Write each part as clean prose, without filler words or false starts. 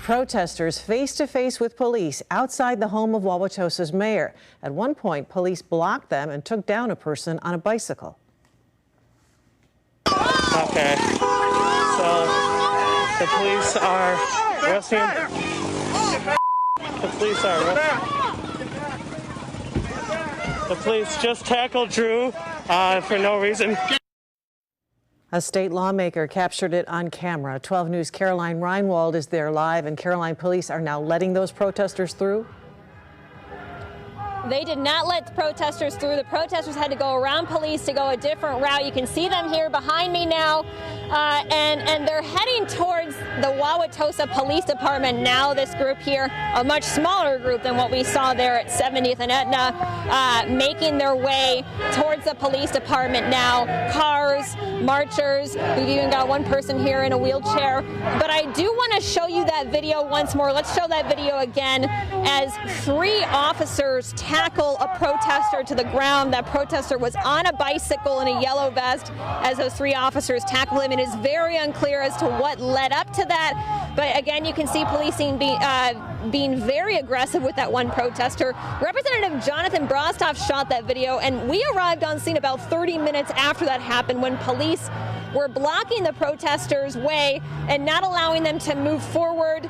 protesters face to face with police outside the home of Wauwatosa's mayor. At one point, police blocked them and took down a person on a bicycle. Okay, so the police are arresting him. The police just tackled Drew for no reason. A state lawmaker captured it on camera. 12 News' Caroline Reinwald is there live, and Caroline, police are now letting those protesters through. They did not let the protesters through. The protesters had to go around police to go a different route. You can see them here behind me now, and they're heading towards the Wauwatosa Police Department now. This group here, a much smaller group than what we saw there at 70th and Etna, making their way towards the police department now. Cars, marchers. We've even got one person here in a wheelchair. But I do want to show you that video once more. Let's show that video again as 3 officers tackle a protester to the ground. That protester was on a bicycle in a yellow vest as those 3 officers tackled him. It is very unclear as to what led up to that. But again, you can see policing being very aggressive with that one protester. Representative Jonathan Brostoff shot that video, and we arrived on scene about 30 minutes after that happened when police were blocking the protesters' way and not allowing them to move forward.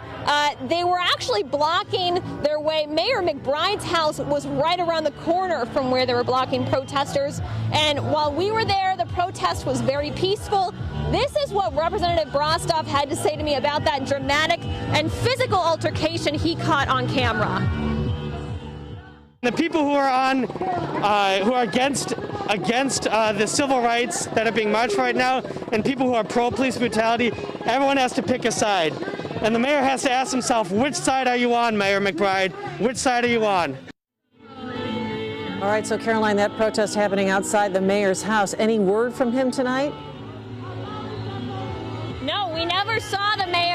They were actually blocking their way. Mayor McBride's house was right around the corner from where they were blocking protesters. And while we were there, the protest was very peaceful. This is what Representative Brostoff had to say to me about that dramatic and physical altercation he caught on camera. The people who are against the civil rights that are being marched right now, and people who are pro-police brutality, everyone has to pick a side. And the mayor has to ask himself, which side are you on, Mayor McBride? Which side are you on? All right, so Caroline, that protest happening outside the mayor's house. Any word from him tonight? No, we never saw the mayor.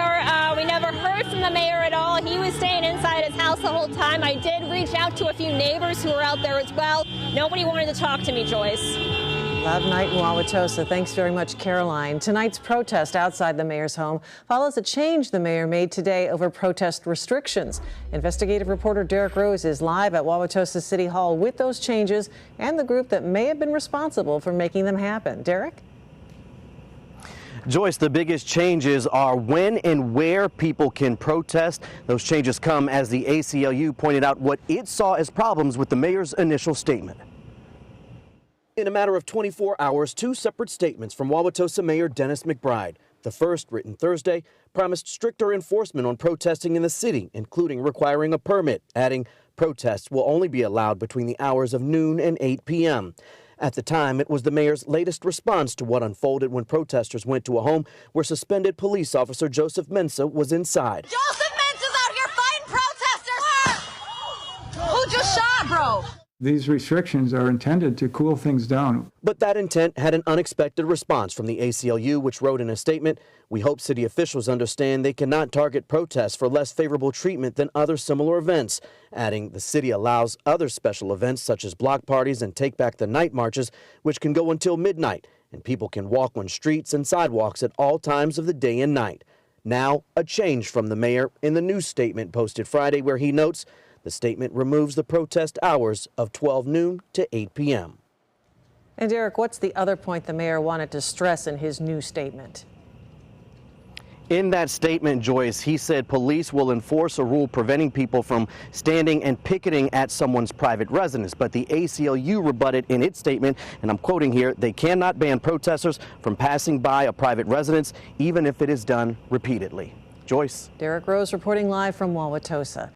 We never heard from the mayor at all. He was staying inside his house the whole time. I did reach out to a few neighbors who were out there as well. Nobody wanted to talk to me, Joyce. Loud night in Wauwatosa. Thanks very much, Caroline. Tonight's protest outside the mayor's home follows a change the mayor made today over protest restrictions. Investigative reporter Derek Rose is live at Wauwatosa City Hall with those changes and the group that may have been responsible for making them happen. Derek? Joyce, the biggest changes are when and where people can protest. Those changes come as the ACLU pointed out what it saw as problems with the mayor's initial statement. In a matter of 24 hours, 2 separate statements from Wauwatosa Mayor Dennis McBride. The first, written Thursday, promised stricter enforcement on protesting in the city, including requiring a permit, adding protests will only be allowed between the hours of noon and 8 p.m. At the time, it was the mayor's latest response to what unfolded when protesters went to a home where suspended police officer Joseph Mensah was inside. Joseph Mensah's out here fighting protesters! Who just shot, bro? These restrictions are intended to cool things down. But that intent had an unexpected response from the ACLU, which wrote in a statement, "We hope city officials understand they cannot target protests for less favorable treatment than other similar events," adding the city allows other special events such as block parties and Take Back the Night marches, which can go until midnight, and people can walk on streets and sidewalks at all times of the day and night. Now, a change from the mayor in the new statement posted Friday where he notes, the statement removes the protest hours of 12 noon to 8 p.m. And Derek, what's the other point the mayor wanted to stress in his new statement? In that statement, Joyce, he said police will enforce a rule preventing people from standing and picketing at someone's private residence. But the ACLU rebutted in its statement, and I'm quoting here, they cannot ban protesters from passing by a private residence, even if it is done repeatedly. Joyce. Derek Rose reporting live from Wauwatosa.